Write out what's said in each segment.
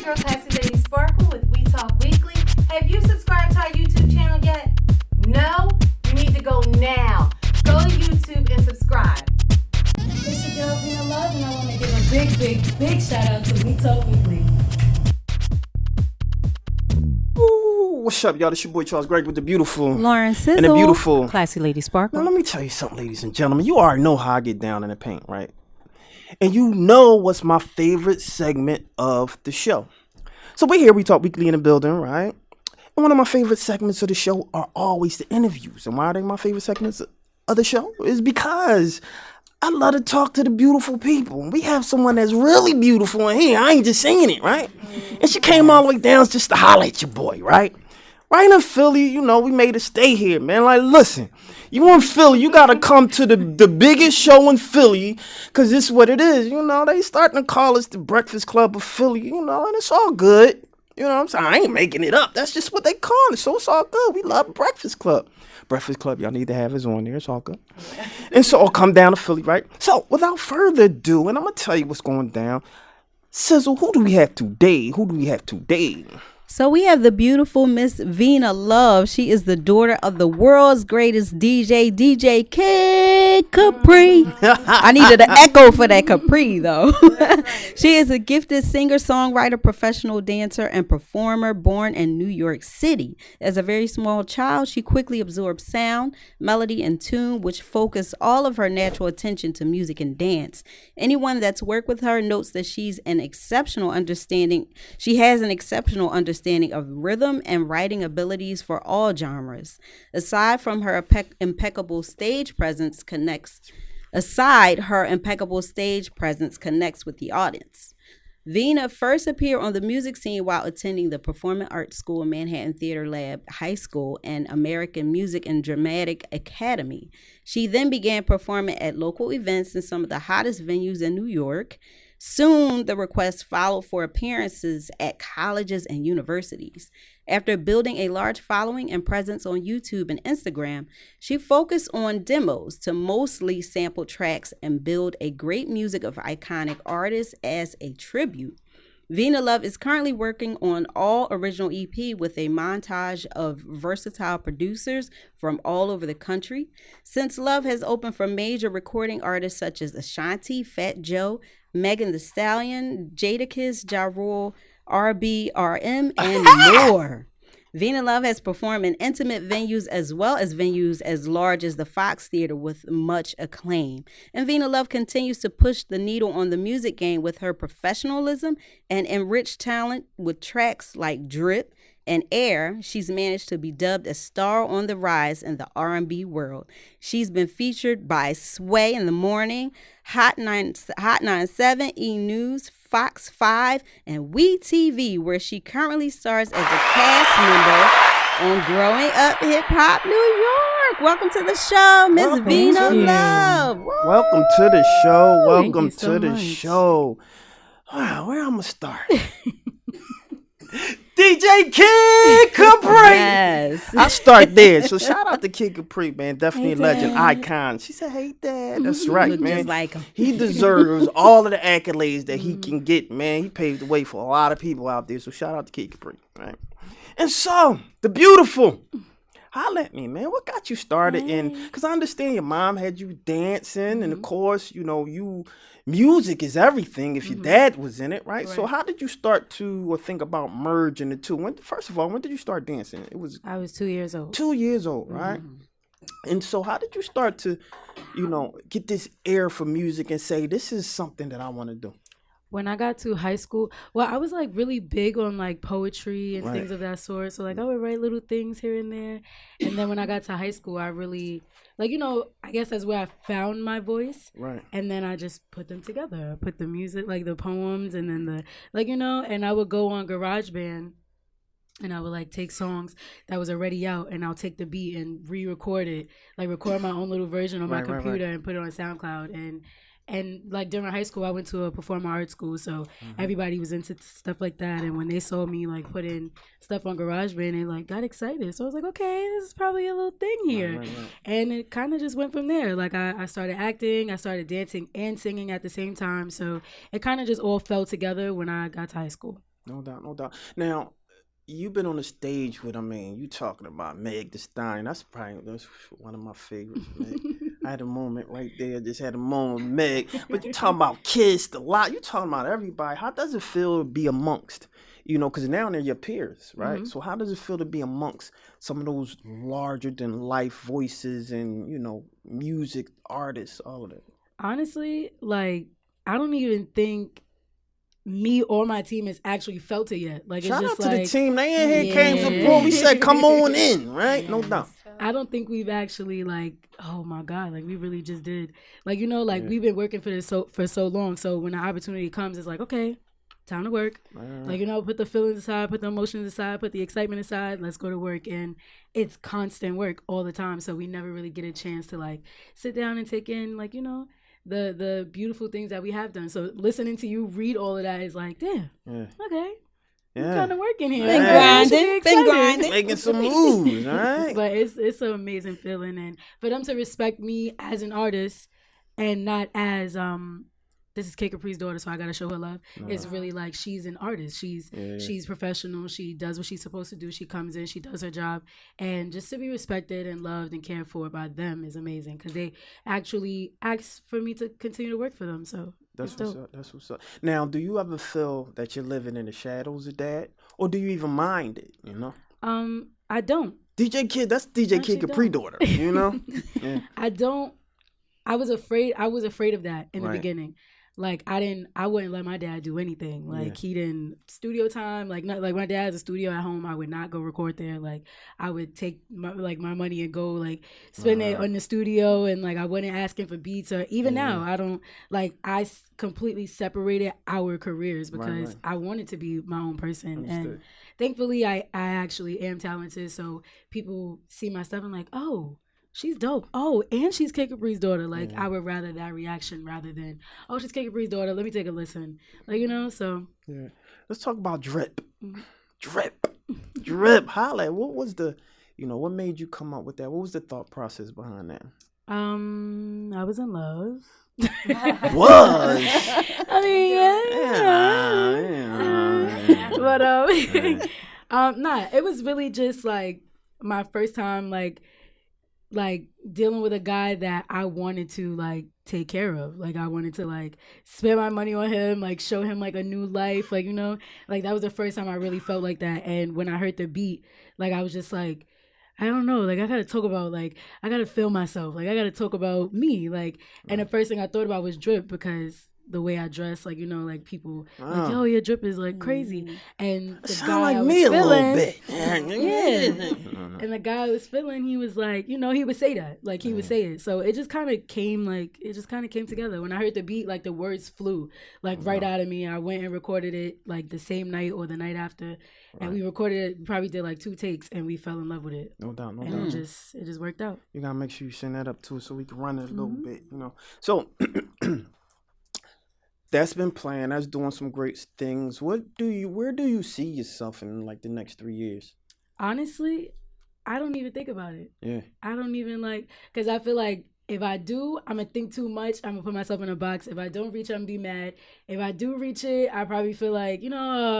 girl, Classy Lady Sparkle with We Talk Weekly. Have you subscribed to our YouTube channel yet? No? You need to go now. Go to YouTube and subscribe. It's your girl, Vina Love, and I want to give a big shout out to We Talk Weekly. Ooh, what's up, y'all? This your boy Charles Gregory with the beautiful Lauren Sizzle and the beautiful Classy Lady Sparkle. Now, let me tell you something, ladies and gentlemen. You already know how I get down in the paint, right? And you know what's my favorite segment of the show. So we're here, We Talk Weekly in the building, right? And one of my favorite segments of the show are always the interviews. And why are they my favorite segments of the show? Is because I love to talk to the beautiful people. And we have someone that's really beautiful in here. I ain't just saying it, right? And she came all the way down just to holler at your boy, right? Right in Philly, you know, we made her stay here, man. Like, listen, you in Philly, you got to come to the biggest show in Philly, because this is what it is. You know, they starting to call us the Breakfast Club of Philly, you know, and it's all good. You know what I'm saying? I ain't making it up. That's just what they call it. So it's all good. We love Breakfast Club. Breakfast Club, y'all need to have us on there. It's all good. And so I'll come down to Philly, right? So without further ado, and I'm going to tell you what's going down. Sizzle, who do we have today? So we have the beautiful Miss Vina Love. She is the daughter of the world's greatest DJ Kid Capri. I needed an echo for that Capri, though. She is a gifted singer-songwriter, professional dancer, and performer born in New York City. As a very small child, she quickly absorbed sound, melody, and tune, which focused all of her natural attention to music and dance. Anyone that's worked with her notes that she has an exceptional understanding of rhythm and writing abilities for all genres. Aside her impeccable stage presence connects with the audience. Vina first appeared on the music scene while attending the Performing Arts School, Manhattan Theater Lab High School, and American Music and Dramatic Academy. She then began performing at local events in some of the hottest venues in New York. Soon, the request followed for appearances at colleges and universities. After building a large following and presence on YouTube and Instagram, she focused on demos to mostly sample tracks and build a great music of iconic artists as a tribute. Vina Love is currently working on all original EP with a montage of versatile producers from all over the country. Since Love has opened for major recording artists such as Ashanti, Fat Joe, Megan Thee Stallion, Jadakiss, Ja Rule, RBRM, and more. Vina Love has performed in intimate venues as well as venues as large as the Fox Theater with much acclaim. And Vina Love continues to push the needle on the music game with her professionalism and enriched talent with tracks like Drip and Air. She's managed to be dubbed a star on the rise in the R&B world. She's been featured by Sway in the Morning, Hot 97, E! News, Fox 5, and WeTV, where she currently stars as a cast member on Growing Up Hip Hop New York. Welcome to the show, Miss Vina Love. Welcome to the show. Welcome so to the much. show. Wow, where I'm going to start? DJ Kid Capri. Yes. I start there. So shout out to Kid Capri, man. Definitely a legend, icon. She said, "Hey, Dad." That's right, Look man. just like him. He deserves all of the accolades that he can get, man. He paved the way for a lot of people out there. So shout out to Kid Capri, right? And so, the beautiful. Holla at me, man. What got you started in? Because I understand your mom had you dancing, and of course, you know, music is everything if your dad was in it, right? So how did you start to think about merging the two? First of all, when did you start dancing? I was 2 years old. 2 years old, right? And so how did you start to, get this ear for music and say, this is something that I want to do? When I got to high school, well, I was like really big on like poetry and things of that sort. So like I would write little things here and there. And then when I got to high school, I really I guess that's where I found my voice. Right. And then I just put them together. I put the music, like the poems and then and I would go on GarageBand and I would like take songs that was already out and I'll take the beat and re-record it, like record my own little version on my computer and put it on SoundCloud. And like during high school, I went to a performing arts school, so everybody was into stuff like that. And when they saw me like putting stuff on GarageBand, they like got excited. So I was like, okay, this is probably a little thing here. Right. And it kind of just went from there. Like I started acting, I started dancing and singing at the same time. So it kind of just all fell together when I got to high school. No doubt, no doubt. Now, you've been on the stage with, you talking about Meg Thee Stallion. That's one of my favorites, Meg. I had a moment right there. Just had a moment with Meg. But you talking about Kiss a lot. You talking about everybody. How does it feel to be amongst, because now they're your peers, right? Mm-hmm. So how does it feel to be amongst some of those larger than life voices and, music artists, all of that? Honestly, like, I don't even think me or my team has actually felt it yet. Like, Shout it's just out to like, the team. They in here came support. We said, come on in, right? No doubt. I don't think we've actually oh my God, like we really just did. Like, we've been working for this for so long. So when the opportunity comes, it's like, okay, time to work. Like, put the feelings aside, put the emotions aside, put the excitement aside. Let's go to work. And it's constant work all the time. So we never really get a chance to sit down and take in the beautiful things that we have done. So listening to you read all of that is like, damn, okay. Yeah. Kind of working here. Been grinding. Making some moves, all right? But it's an amazing feeling. And for them to respect me as an artist and not as, this is Kid Capri's daughter, so I got to show her love. It's really like she's an artist. She's professional. She does what she's supposed to do. She comes in, she does her job. And just to be respected and loved and cared for by them is amazing because they actually asked for me to continue to work for them. So that's what's up. That's what's up. Now, do you ever feel that you're living in the shadows of that? Or do you even mind it, I don't. DJ Kid, that's DJ Kid Capri daughter, Yeah. I don't. I was afraid of that in the beginning. Like I wouldn't let my dad do anything. Like he didn't studio time. Like not like my dad has a studio at home. I would not go record there. Like I would take my money and go spend it on the studio. And I wasn't asking for beats or even now I don't I completely separated our careers because I wanted to be my own person. Understood. And thankfully I actually am talented. So people see my stuff and oh, she's dope. Oh, and she's Kid Capri's daughter. I would rather that reaction rather than, oh, she's Kid Capri's daughter. Let me take a listen. So. Yeah. Let's talk about Drip. Mm-hmm. Drip. Holla. What was what made you come up with that? What was the thought process behind that? I was in love. Was? I mean, But, it was really just my first time, dealing with a guy that I wanted to take care of. I wanted to spend my money on him, show him a new life, that was the first time I really felt like that. And when I heard the beat, I was just I don't know, I gotta talk about I gotta feel myself, I gotta talk about me, and the first thing I thought about was Drip because the way I dress, people yo, your drip is crazy. And the guy I was me feeling, a little bit. And the guy I was feeling, he was he would say that. He would say it. So it just kind of came together. When I heard the beat, the words flew right out of me. I went and recorded it the same night or the night after. And we recorded it, probably did 2 takes, and we fell in love with it. No doubt. And it just worked out. You gotta make sure you send that up too so we can run it a little bit, So that's been playing. That's doing some great things. Where do you see yourself in the next 3 years? Honestly, I don't even think about it. Yeah. I don't even because I feel if I do, I'm gonna think too much. I'm gonna put myself in a box. If I don't reach it, I'm gonna be mad. If I do reach it, I probably feel I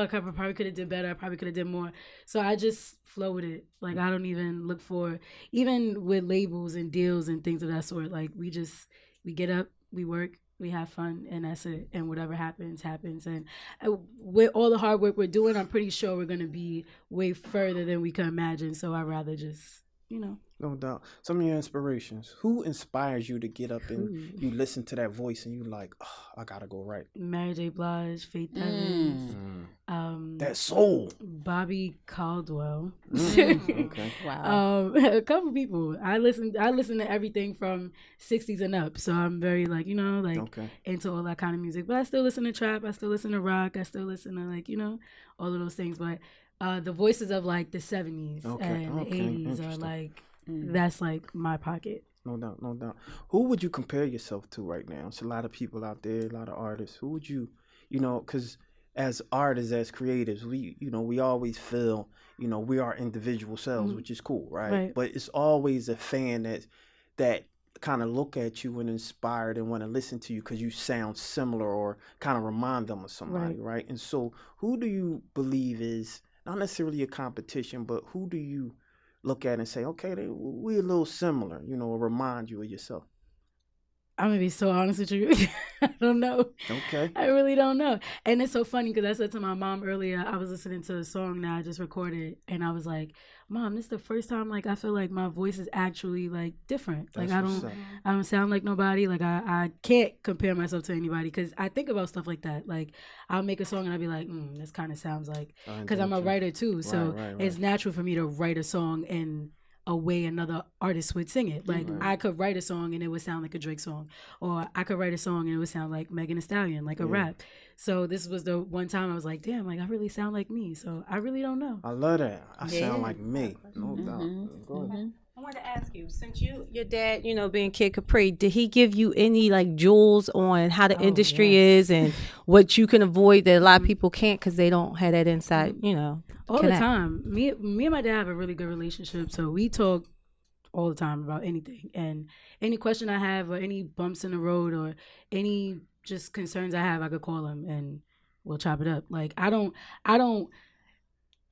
probably could have did better. I probably could have did more. So I just flow with it. I don't even look for, even with labels and deals and things of that sort. We get up, we work, we have fun, and that's it. And whatever happens. And with all the hard work we're doing, I'm pretty sure we're going to be way further than we can imagine. So I'd rather just, No doubt. Some of your inspirations. Who inspires you to get up and you listen to that voice and you I got to go right? Mary J. Blige, Faith Evans. That soul. Bobby Caldwell. Okay. Wow. A couple people. I listen to everything from 60s and up. So I'm very into all that kind of music. But I still listen to trap. I still listen to rock. I still listen to all of those things. But the voices of the 70s and the 80s are that's my pocket. No doubt. Who would you compare yourself to right now? It's a lot of people out there, a lot of artists. Who would you, because as artists, as creatives, we always feel, we are individual selves, which is cool, right? But it's always a fan that kind of look at you and inspired and want to listen to you because you sound similar or kind of remind them of somebody, right? And so who do you believe is not necessarily a competition, but who do you look at and say, okay, we're a little similar, you know, or remind you of yourself? I'm gonna be so honest with you. I don't know. Okay. I really don't know. And it's so funny because I said to my mom earlier, I was listening to a song that I just recorded, and I was like, Mom, this is the first time like I feel like my voice is actually like different. Like I don't sound like nobody. Like I can't compare myself to anybody because I think about stuff like that. Like I'll make a song and I'll be like, this kind of sounds like, because I'm a writer too. So it's natural for me to write a song in a way another artist would sing it. Like I could write a song and it would sound like a Drake song, or I could write a song and it would sound like Megan Thee Stallion, like a rap. So this was the one time I was like, damn, like I really sound like me. So I really don't know. I love that. I sound like me, no doubt. Go ahead. I wanted to ask you, since your dad, you know, being Kid Capri, did he give you any like jewels on how the industry is and what you can avoid that a lot of people can't because they don't have that inside, you know? All the time. Me and my dad have a really good relationship, so we talk all the time about anything. And any question I have or any bumps in the road or any just concerns I have, I could call him and we'll chop it up. Like I don't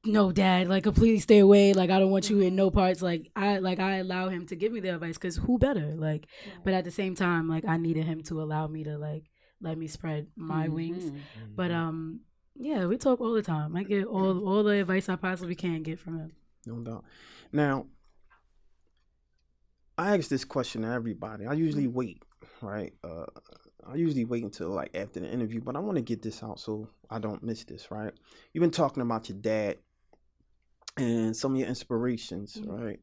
no, Dad, like completely stay away. Like I don't want you in no parts. Like I allow him to give me the advice because who better? Like, but at the same time, like I needed him to allow me to like let me spread my wings. But yeah, we talk all the time. I get all the advice I possibly can get from him. No doubt. Now, I ask this question to everybody. I usually wait, right? I usually wait until like after the interview, but I want to get this out so I don't miss this, right? You've been talking about your dad and some of your inspirations, right?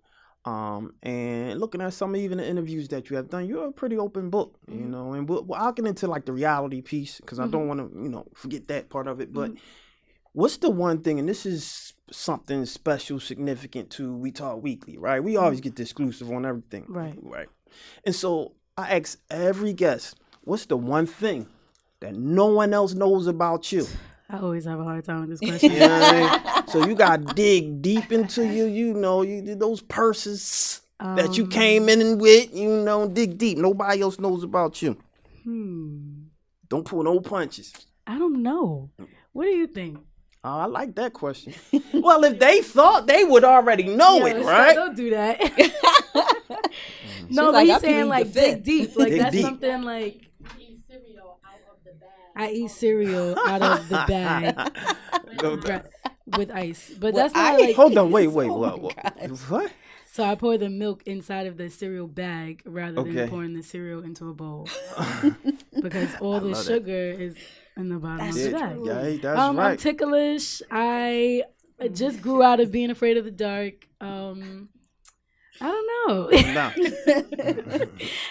And looking at some of even the interviews that you have done, you're a pretty open book, you know, and I'll get into like the reality piece because I don't want to, you know, forget that part of it. But what's the one thing, and this is something special, significant to We Talk Weekly, right? We always get the exclusive on everything. Right. And so I ask every guest, what's the one thing that no one else knows about you? I always have a hard time with this question. You know what I mean? So you got to dig deep into you know, those purses that you came in with, you know, dig deep. Nobody else knows about you. Don't pull no punches. I don't know. What do you think? I like that question. Well, if they thought, they would already know it, right? Don't do that. No, but he's saying like dig deep. Like dig that's deep. Something like I eat cereal out of the bag with ice. But that's not like... Hold on, wait. What? So I pour the milk inside of the cereal bag rather than pouring the cereal into a bowl. Because all the sugar is in the bottom of the bag. Yeah, that's right. I'm ticklish. I just grew out of being afraid of the dark. I don't know.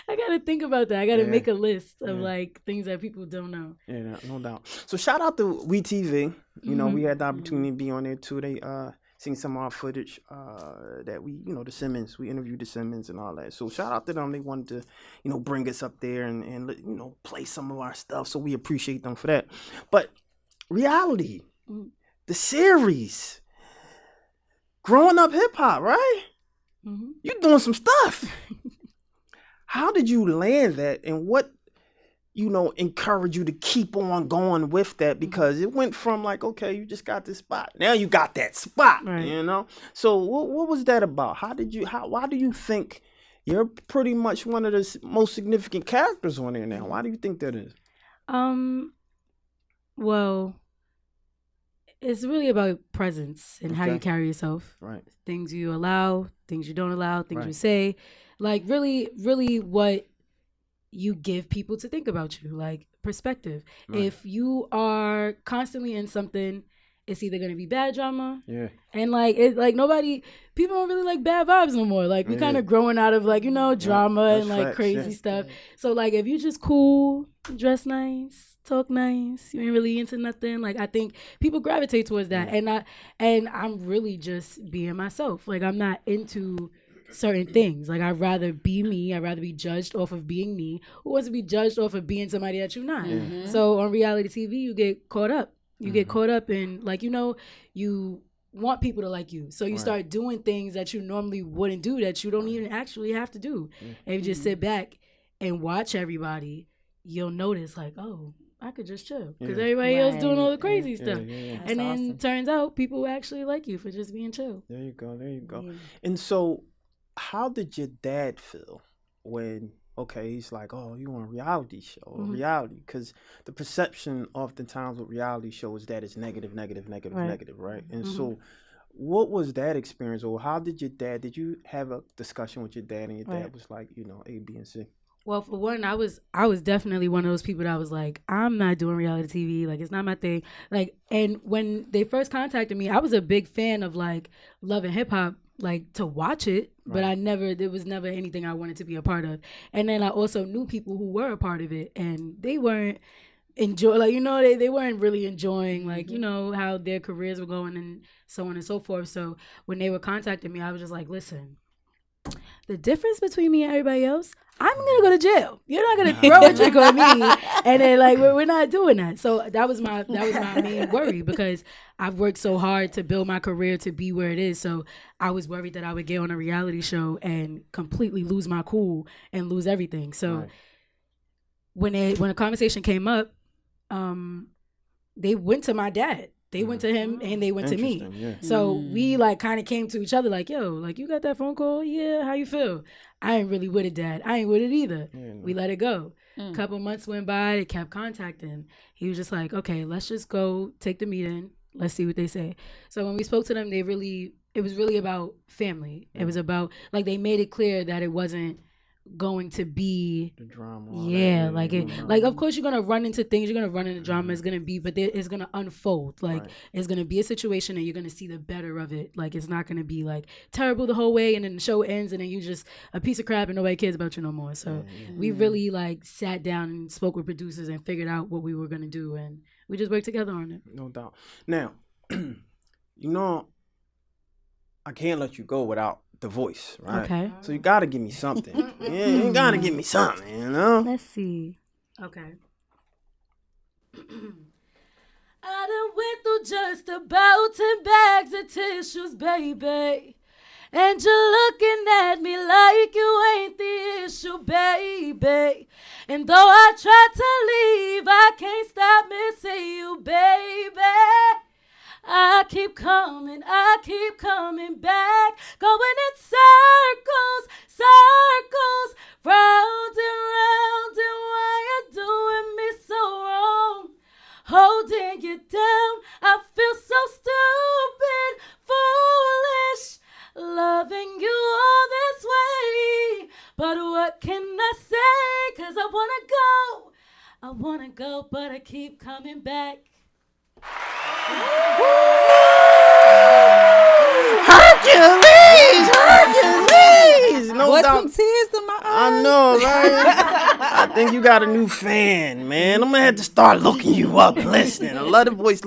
I got to think about that. I got to make a list of like things that people don't know. Yeah, no doubt. So shout out to WeTV. You know, we had the opportunity to be on there too. They seen some of our footage that we, you know, the Simmons. We interviewed the Simmons and all that. So shout out to them. They wanted to, you know, bring us up there and you know, play some of our stuff. So we appreciate them for that. But reality, the series, growing up hip hop, right? You're doing some stuff. How did you land that, and what, you know, encouraged you to keep on going with that? Because it went from like, okay, you just got this spot. Now you got that spot, you know? So what was that about? Why do you think you're pretty much one of the most significant characters on there now? Why do you think that is? Well, it's really about presence and how you carry yourself. Right. Things you allow, things you don't allow, things you say. Like really, really what you give people to think about you. Like perspective. Right. If you are constantly in something, it's either going to be bad drama. Yeah. And like, it's like people don't really like bad vibes no more. Like we kind of growing out of like, you know, drama and like facts, crazy stuff. So like if you just cool, dress nice, talk nice, you ain't really into nothing, like I think people gravitate towards that. And I'm really just being myself. Like I'm not into certain things. Like I'd rather be me. I'd rather be judged off of being me. Who wants to be judged off of being somebody that you're not? So on reality TV you get caught up. You get caught up in like, you know, you want people to like you. So you start doing things that you normally wouldn't do, that you don't even actually have to do. And you just sit back and watch everybody, you'll notice like, oh, I could just chill because everybody else doing all the crazy stuff. And then turns out people actually like you for just being chill. There you go. Yeah. And so how did your dad feel when, he's like, oh, you want a reality show or reality? Because the perception oftentimes with reality shows is that it's negative, right? And so what was that experience, or how did did you have a discussion with your dad, and your dad was like, A, B, and C? Well, for one, I was definitely one of those people that was like, I'm not doing reality TV. Like, it's not my thing. Like, and when they first contacted me, I was a big fan of like Love and Hip Hop, like to watch it, but there was never anything I wanted to be a part of. And then I also knew people who were a part of it, and they weren't they weren't really enjoying like, how their careers were going and so on and so forth. So when they were contacting me, I was just like, listen, the difference between me and everybody else, I'm gonna go to jail. You're not gonna throw a drink on me, and then like we're not doing that. So that was my main worry, because I've worked so hard to build my career to be where it is. So I was worried that I would get on a reality show and completely lose my cool and lose everything. So when a conversation came up, they went to my dad. They went to him and they went to me. Yeah. So we like kind of came to each other like, yo, like you got that phone call? Yeah, how you feel? I ain't really with it, Dad. I ain't with it either. Yeah, we let it go. A couple months went by, they kept contacting. He was just like, okay, let's just go take the meeting. Let's see what they say. So when we spoke to them, it was really about family. It was about, like, they made it clear that it wasn't going to be the drama. Yeah, like of course you're gonna run into things, you're gonna run into drama. It's gonna be, but it's gonna unfold. Like it's gonna be a situation, and you're gonna see the better of it. Like it's not gonna be like terrible the whole way, and then the show ends, and then you just a piece of crap, and nobody cares about you no more. So we really like sat down and spoke with producers and figured out what we were gonna do, and we just worked together on it. No doubt. Now, I can't let you go without the voice, right? Okay. So you gotta give me something. You gotta give me something, Let's see. Okay. I done went through just about 10 bags of tissues, baby. And you're looking at me like you ain't the issue, baby. And though I tried to leave, I can't stop missing you, baby. I keep coming back, going in circles, round and round, and why you doing me so wrong? Holding you down, I feel so stupid, foolish, loving you all this way. But what can I say? 'Cause I wanna go, but I keep coming back. Hercules! No What's doubt. some tears in my eyes? I know, right? I think you got a new fan, man. I'm gonna have to start looking you up, listening. I love the voice.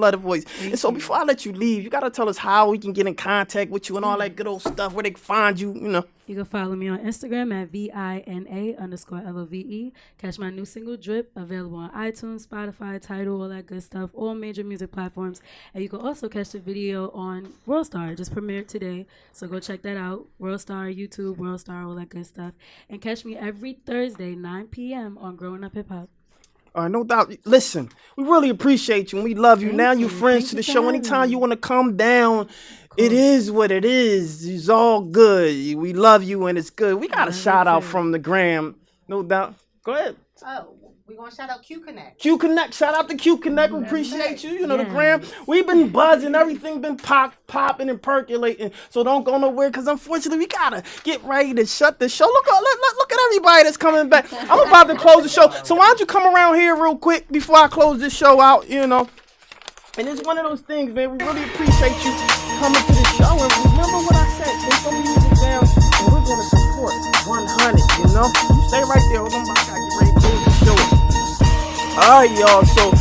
And so before I let you leave, you gotta tell us how we can get in contact with you and all that good old stuff, where they can find you, You can follow me on Instagram at VINA_LOVE. Catch my new single, Drip, available on iTunes, Spotify, Tidal, all that good stuff, all major music platforms. And you can also catch the video on World Star. It just premiered today, so go check that out. World Star, YouTube, World Star, all that good stuff. And catch me every Thursday, 9 p.m. on Growing Up Hip Hop. No doubt. Listen, we really appreciate you and we love you. Now you're friends to the show. Anytime you want to come down, it is what it is. It's all good. We love you and it's good. We got a shout out from the gram. No doubt. Go ahead. Oh, we're going to shout out Q Connect. Q Connect. Shout out to Q Connect. We appreciate you. The gram. We've been buzzing. Everything been popping and percolating. So don't go nowhere, because unfortunately we got to get ready to shut the show. Look at everybody that's coming back. I'm about to close the show. So why don't you come around here real quick before I close this show out, And it's one of those things, man. We really appreciate you coming to the show. And remember what I said. Take some music down, and we're going to support 100, You stay right there. Hold on, I got to get ready to close the show. All right, y'all. So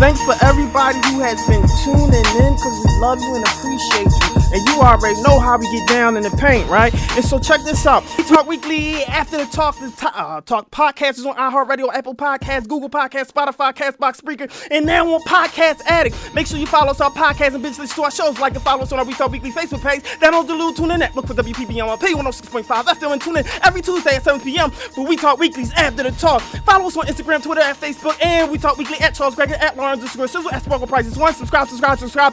thanks for everybody who has been tuning in, because we love you and appreciate you. And you already know how we get down in the paint, right? And so check this out. We Talk Weekly after the Talk. Talk podcast is on iHeartRadio, Apple Podcasts, Google Podcasts, Spotify, Castbox, Spreaker, and now on Podcast Addict. Make sure you follow us on our podcast and binge listen to our shows. Like and follow us on our We Talk Weekly Facebook page. Download the Lulu TuneIn app. Look for WPBMLP 106.5 FM and tune in every Tuesday at 7 p.m. for We Talk Weekly's After the Talk. Follow us on Instagram, Twitter, at Facebook, and We Talk Weekly at Charles Gregory, at Lauren Sizzle, at Sparkle Prices 1. Subscribe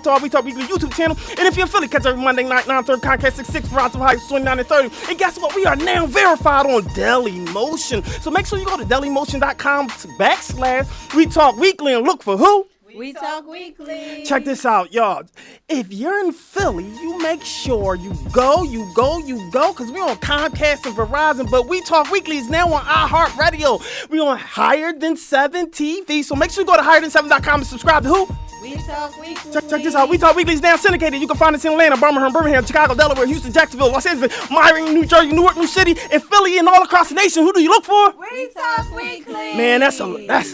to our We Talk Weekly YouTube channel. And if you're in Philly, catch every Monday night, 9:30, Comcast 66, Verizon Heights 29 and 30. And guess what? We are now verified on Dailymotion. So make sure you go to dailymotion.com/We Talk Weekly and look for who? We Talk Weekly. Check this out, y'all. If you're in Philly, you make sure you go, because we're on Comcast and Verizon, but We Talk Weekly is now on iHeartRadio. We're on Higher Than 7 TV, so make sure you go to higherthan7.com and subscribe to who? We Talk Weekly. Check this out. We Talk Weekly is now syndicated. You can find us in Atlanta, Birmingham, Chicago, Delaware, Houston, Jacksonville, Los Angeles, Miami, New Jersey, Newark, New City, and Philly, and all across the nation. Who do you look for? We Talk Weekly. Man, that's a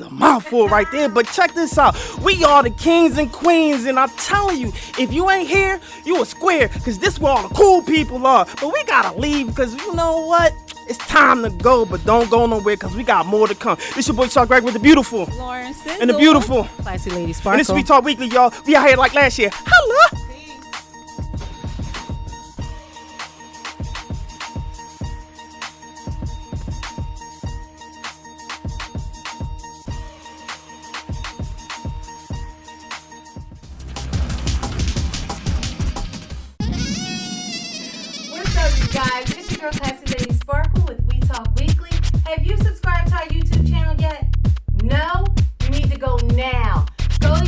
mouthful right there. But check this out. We are the kings and queens, and I'm telling you, if you ain't here, you a square, because this is where all the cool people are. But we gotta leave, because you know what? It's time to go, but don't go nowhere, because we got more to come. This your boy Chuck Greg with the beautiful Lauren Sizzle. and the beautiful Classy Lady Sparkle. and this We Talk Weekly, y'all. We out here like last year. Holla! What's up, you guys? It's your girl, Classy Lady Sparkle with We Talk Weekly. Have you subscribed to our YouTube channel yet? No? You need to go now. Go to